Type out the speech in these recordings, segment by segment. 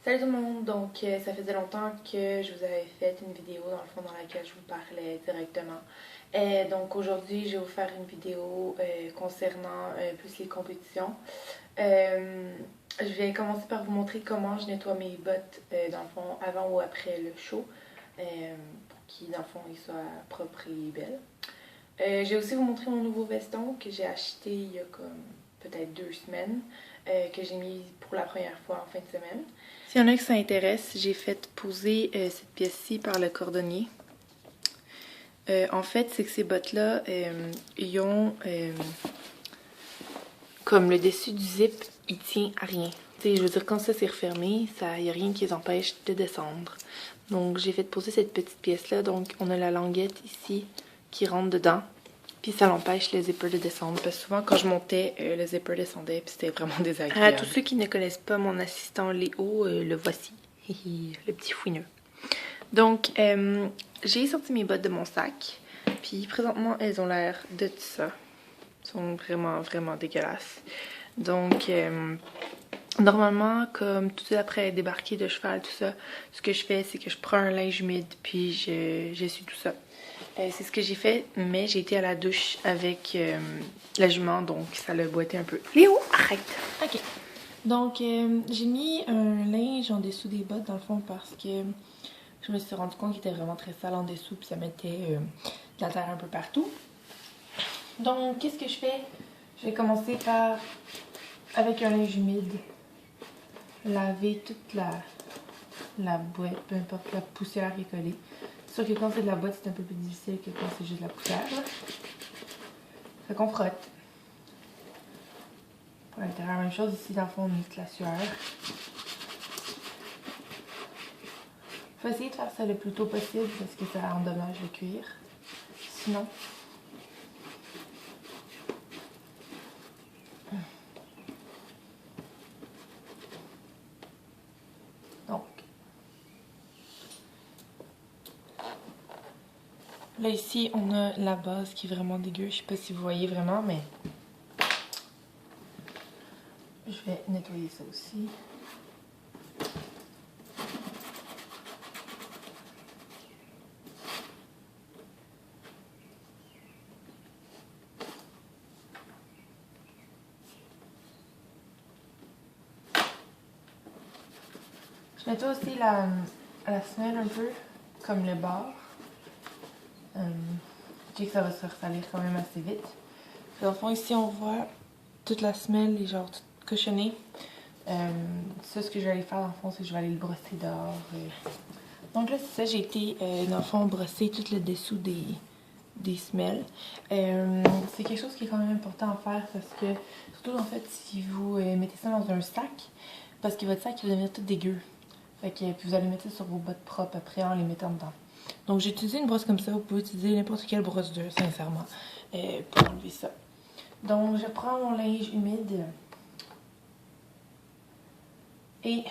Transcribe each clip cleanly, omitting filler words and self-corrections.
Salut tout le monde, donc ça faisait longtemps que je vous avais fait une vidéo dans le fond dans laquelle je vous parlais directement. Donc aujourd'hui je vais vous faire une vidéo concernant plus les compétitions. Je vais commencer par vous montrer comment je nettoie mes bottes dans le fond avant ou après le show pour qu'ils dans le fond ils soient propres et belles. Je vais aussi vous montrer mon nouveau veston que j'ai acheté il y a comme peut-être 2 semaines, que j'ai mis pour la première fois en fin de semaine. S'il y en a qui s'intéressent, j'ai fait poser cette pièce-ci par le cordonnier. En fait, c'est que ces bottes-là, ils ont comme le dessus du zip, il tient à rien. T'sais, je veux dire, quand ça c'est refermé, il n'y a rien qui les empêche de descendre. Donc j'ai fait poser cette petite pièce-là. Donc on a la languette ici qui rentre dedans. Puis ça l'empêche le zipper de descendre. Parce que souvent quand je montais, le zipper descendait. Puis c'était vraiment désagréable. À tous ceux qui ne connaissent pas mon assistant Léo, le voici. Le petit fouineux. Donc j'ai sorti mes bottes de mon sac. Puis présentement elles ont l'air de ça. Elles sont vraiment vraiment dégueulasses. Donc normalement, comme tout de suite après débarquer de cheval, tout ça, ce que je fais, c'est que je prends un linge humide, puis j'essuie tout ça. C'est ce que j'ai fait, mais j'ai été à la douche avec la jument, donc ça l'a boité un peu. Léo, arrête! Ok. Donc, j'ai mis un linge en dessous des bottes, dans le fond, parce que je me suis rendu compte qu'il était vraiment très sale en dessous, puis ça mettait de la terre un peu partout. Donc, qu'est-ce que je fais? Je vais commencer par, avec un linge humide, laver toute la boîte, peu importe la poussière qui est collée. C'est sûr que quand c'est de la boîte, c'est un peu plus difficile que quand c'est juste de la poussière. Fait qu'on frotte. Pour l'intérieur, même chose ici, dans le fond, on met la sueur. Faut essayer de faire ça le plus tôt possible parce que ça endommage le cuir. Sinon, donc, là ici, on a la base qui est vraiment dégueu. Je sais pas si vous voyez vraiment, mais je vais nettoyer ça aussi. Je nettoie aussi la semelle un peu, comme le bord. Je sais que ça va se ressalir quand même assez vite. Dans le fond, ici, on voit toute la semelle est genre toute cochonnée. Ça, ce que je vais aller faire, dans le fond, c'est que je vais aller le brosser dehors. Donc là, c'est ça, j'ai été, dans le fond, brosser tout le dessous des semelles. C'est quelque chose qui est quand même important à faire parce que, surtout en fait, si vous mettez ça dans un sac, parce que votre sac il va devenir tout dégueu. Fait que, puis vous allez mettre ça sur vos bottes propres après en les mettant dedans. Donc j'ai utilisé une brosse comme ça, vous pouvez utiliser n'importe quelle brosse d'œuf, sincèrement, pour enlever ça. Donc je prends mon linge humide et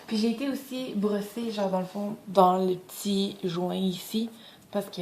puis j'ai été aussi brosser genre dans le fond dans le petit joint ici parce que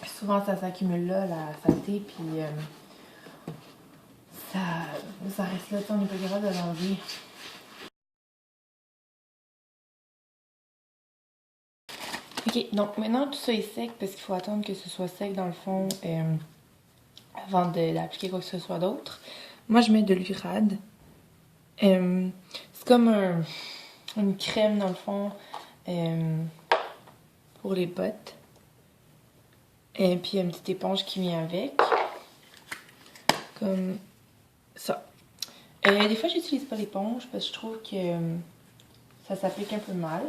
souvent ça s'accumule là la saleté puis ça reste là, on n'est pas capable de l'enlever. Ok, donc maintenant tout ça est sec parce qu'il faut attendre que ce soit sec dans le fond avant d'appliquer quoi que ce soit d'autre. Moi je mets de l'urade. C'est comme une crème dans le fond pour les bottes. Et puis une petite éponge qui vient avec. Comme ça. Des fois j'utilise pas l'éponge parce que je trouve que ça s'applique un peu mal.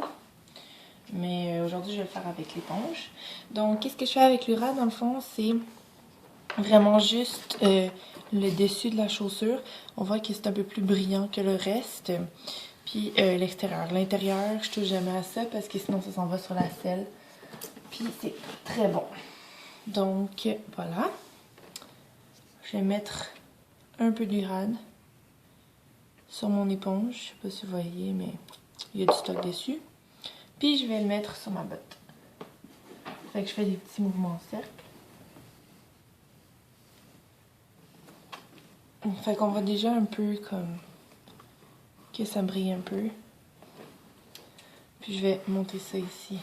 Mais aujourd'hui je vais le faire avec l'éponge. Donc qu'est-ce que je fais avec l'urade dans le fond? C'est vraiment juste le dessus de la chaussure. On voit que c'est un peu plus brillant que le reste. Puis l'extérieur. L'intérieur, je touche jamais à ça parce que sinon ça s'en va sur la selle. Puis c'est très bon. Donc voilà. Je vais mettre un peu d'urade sur mon éponge. Je sais pas si vous voyez, mais il y a du stock dessus. Puis je vais le mettre sur ma botte. Fait que je fais des petits mouvements en cercle. Fait qu'on voit déjà un peu comme que ça brille un peu. Puis je vais monter ça ici.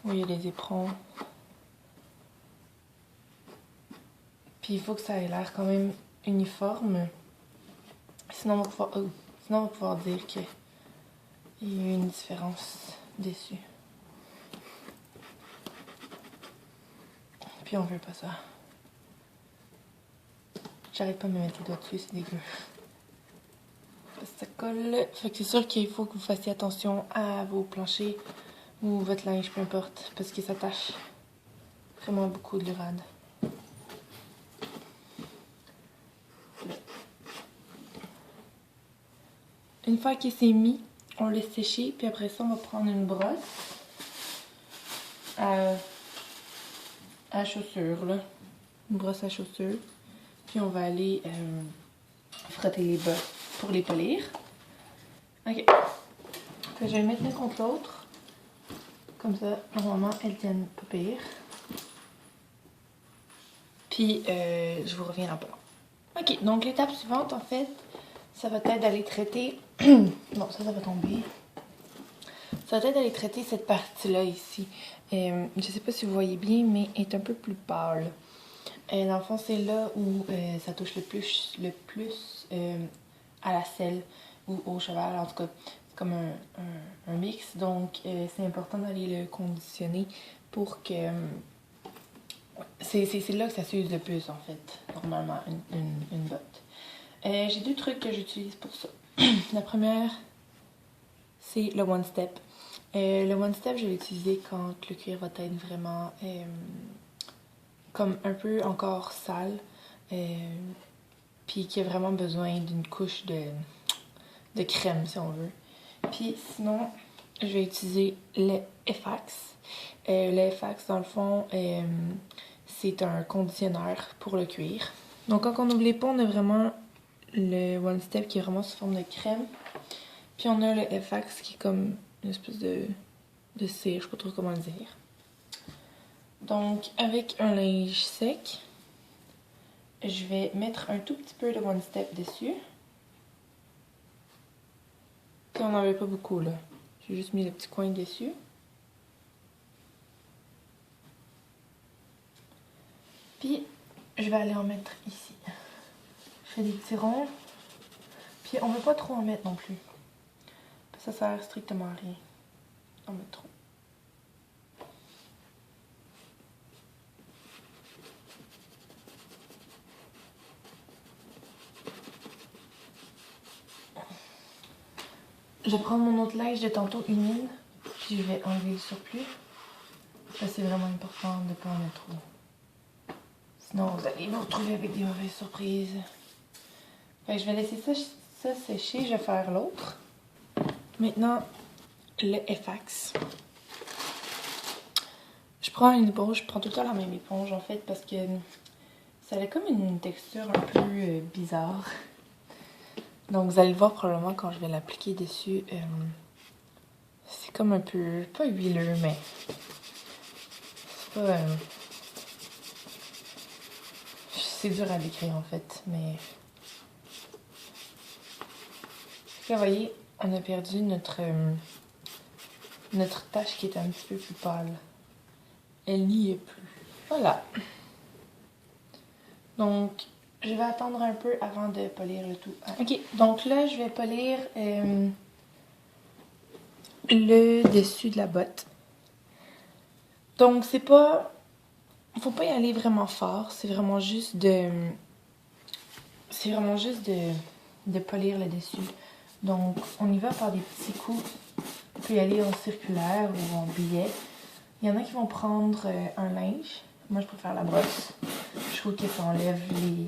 Où il y a les éperons. Puis il faut que ça ait l'air quand même uniforme. Sinon on va pouvoir dire qu'il y a eu une différence dessus. Puis on veut pas ça. J'arrête pas de me mettre les doigts dessus, c'est dégueu. Ça colle. Fait que c'est sûr qu'il faut que vous fassiez attention à vos planchers ou votre linge, peu importe, parce que ça tâche vraiment beaucoup de lurade. Une fois que c'est mis, on le laisse sécher, puis après ça, on va prendre une brosse à chaussures, là. Une brosse à chaussures. Puis on va aller frotter les bas pour les polir. Ok. Je vais les mettre l'un contre l'autre. Comme ça, normalement, elles tiennent pas pire. Puis, je vous reviens là-bas. Ok, donc l'étape suivante, en fait, ça va être d'aller traiter... Bon, ça va tomber. Ça va être d'aller traiter cette partie-là ici. Je sais pas si vous voyez bien, mais elle est un peu plus pâle. Dans le fond, c'est là où ça touche le plus à la selle ou au cheval. En tout cas, c'est comme un mix. Donc, c'est important d'aller le conditionner pour que... c'est là que ça s'use le plus, en fait, normalement, une botte. J'ai deux trucs que j'utilise pour ça. La première, c'est le One Step. Le One Step, je vais l'utiliser quand le cuir va être vraiment comme un peu encore sale, puis qui a vraiment besoin d'une couche de crème, si on veut. Puis sinon, je vais utiliser le FX. Le FX, dans le fond, c'est un conditionneur pour le cuir. Donc quand on ouvre les ponts, on a vraiment le One Step qui est vraiment sous forme de crème. Puis on a le FX qui est comme une espèce de cire, je sais pas trop comment le dire. Donc avec un linge sec, je vais mettre un tout petit peu de One Step dessus. Puis on n'en avait pas beaucoup là. J'ai juste mis le petit coin dessus. Puis je vais aller en mettre ici. Je fais des petits ronds. Puis on ne veut pas trop en mettre non plus. Ça sert strictement à rien d'en mettre trop. Je vais prendre mon autre linge de tantôt humide, puis je vais enlever le surplus. Ça, c'est vraiment important de ne pas en mettre trop. Sinon, vous allez vous retrouver avec des mauvaises surprises. Fait que je vais laisser ça sécher, je vais faire l'autre. Maintenant, le FX. Je prends une éponge, je prends tout le temps la même éponge en fait parce que ça a comme une texture un peu bizarre. Donc vous allez le voir probablement quand je vais l'appliquer dessus. C'est comme un peu, pas huileux, mais c'est pas... c'est dur à décrire en fait, mais... Là, vous voyez, on a perdu notre tache qui est un petit peu plus pâle. Elle n'y est plus. Voilà. Donc, je vais attendre un peu avant de polir le tout. Ok, donc là, je vais polir le dessus de la botte. Donc, c'est pas... Faut pas y aller vraiment fort. C'est vraiment juste de... C'est vraiment juste de polir le dessus. Donc, on y va par des petits coups. On peut y aller en circulaire ou en billet. Il y en a qui vont prendre un linge. Moi, je préfère la brosse. Je trouve que ça enlève les...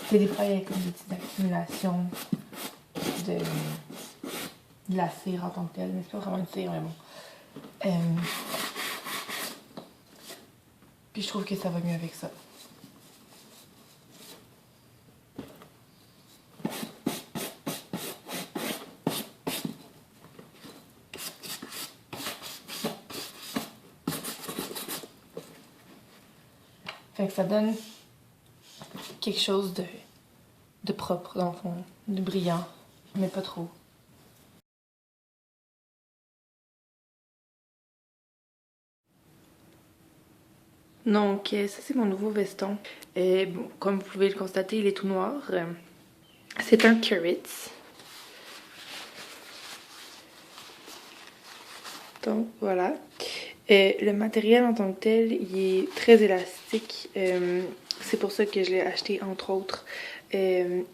C'est des fois, il y a comme des petites accumulations de la cire en tant que telle. Mais c'est pas vraiment une cire, mais bon. Puis je trouve que ça va mieux avec ça. Fait que ça donne quelque chose de propre, dans le fond, de brillant, mais pas trop. Donc ça c'est mon nouveau veston. Et bon, comme vous pouvez le constater, il est tout noir. C'est un Curitz. Donc voilà. Le matériel en tant que tel, il est très élastique. C'est pour ça que je l'ai acheté entre autres. Il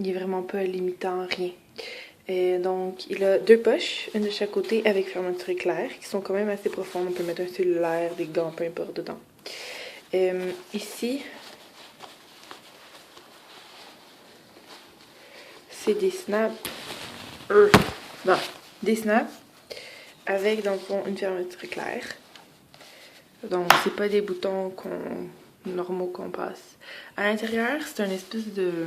est vraiment pas limitant, rien. Donc il a deux poches, une de chaque côté avec fermeture éclair, qui sont quand même assez profondes. On peut mettre un cellulaire, des gants, peu importe dedans. Ici, c'est des snaps. Bon, des snaps avec dans le fond une fermeture éclair. Donc c'est pas des boutons normaux qu'on passe. À l'intérieur, c'est un espèce de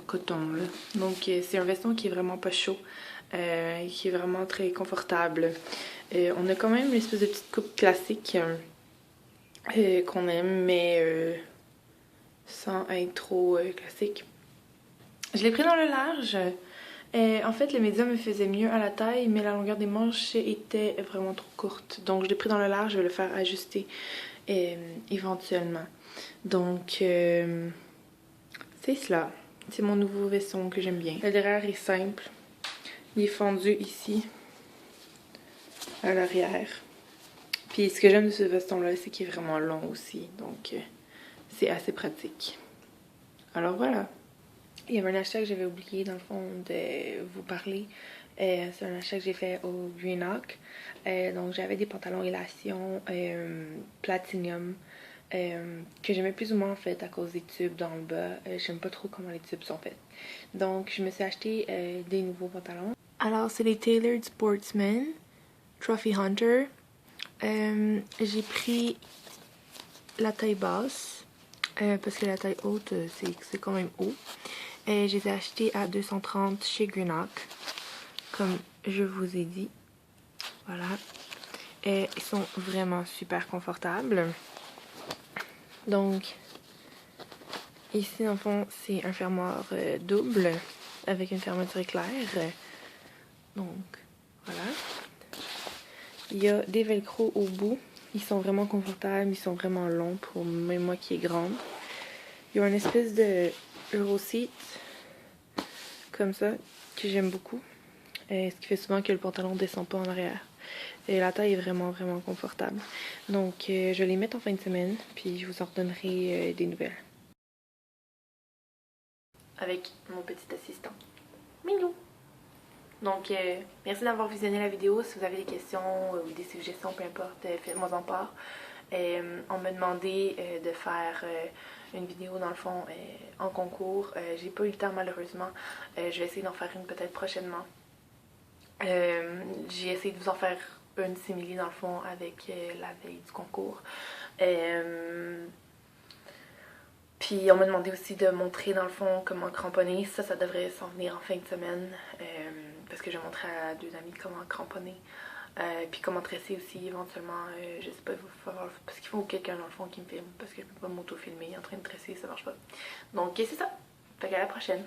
coton là. Donc c'est un veston qui est vraiment pas chaud, qui est vraiment très confortable. On a quand même une espèce de petite coupe classique qu'on aime, mais sans être trop classique. Je l'ai pris dans le large. En fait, le médium me faisait mieux à la taille, mais la longueur des manches était vraiment trop courte. Donc, je l'ai pris dans le large, je vais le faire ajuster éventuellement. Donc, c'est cela. C'est mon nouveau veston que j'aime bien. Le derrière est simple. Il est fendu ici, à l'arrière. Puis, ce que j'aime de ce veston-là, c'est qu'il est vraiment long aussi. Donc, c'est assez pratique. Alors, voilà. Il y avait un achat que j'avais oublié dans le fond de vous parler. C'est un achat que j'ai fait au Greenock. Donc j'avais des pantalons élation platinium que j'aimais plus ou moins en fait à cause des tubes dans le bas. J'aime pas trop comment les tubes sont faits. Donc je me suis acheté des nouveaux pantalons. Alors c'est les Tailored Sportsman Trophy Hunter. J'ai pris la taille basse parce que la taille haute c'est quand même haut. Je les ai achetés à 230 chez Greenock, comme je vous ai dit. Voilà. Ils sont vraiment super confortables. Donc, ici, dans le fond, c'est un fermoir double avec une fermeture éclair. Donc, voilà. Il y a des velcro au bout. Ils sont vraiment confortables, ils sont vraiment longs pour même moi qui est grande. Il y a une espèce de Euroseat comme ça que j'aime beaucoup. Ce qui fait souvent que le pantalon ne descend pas en arrière. Et la taille est vraiment confortable. Donc je vais les mettre en fin de semaine, puis je vous en redonnerai des nouvelles. Avec mon petit assistant. Minou! Donc merci d'avoir visionné la vidéo. Si vous avez des questions ou des suggestions, peu importe, faites-moi en part. On m'a demandé de faire une vidéo dans le fond en concours. J'ai pas eu le temps malheureusement. Je vais essayer d'en faire une peut-être prochainement. J'ai essayé de vous en faire une simili dans le fond avec la veille du concours. Puis on m'a demandé aussi de montrer dans le fond comment cramponner. Ça devrait s'en venir en fin de semaine. Parce que je vais montrer à deux amis comment cramponner. Puis comment tresser aussi éventuellement. Je sais pas, il va falloir, parce qu'il faut quelqu'un dans le fond qui me filme. Parce que je peux pas m'auto-filmer en train de tresser, ça marche pas. Donc c'est ça. Fait qu'à la prochaine.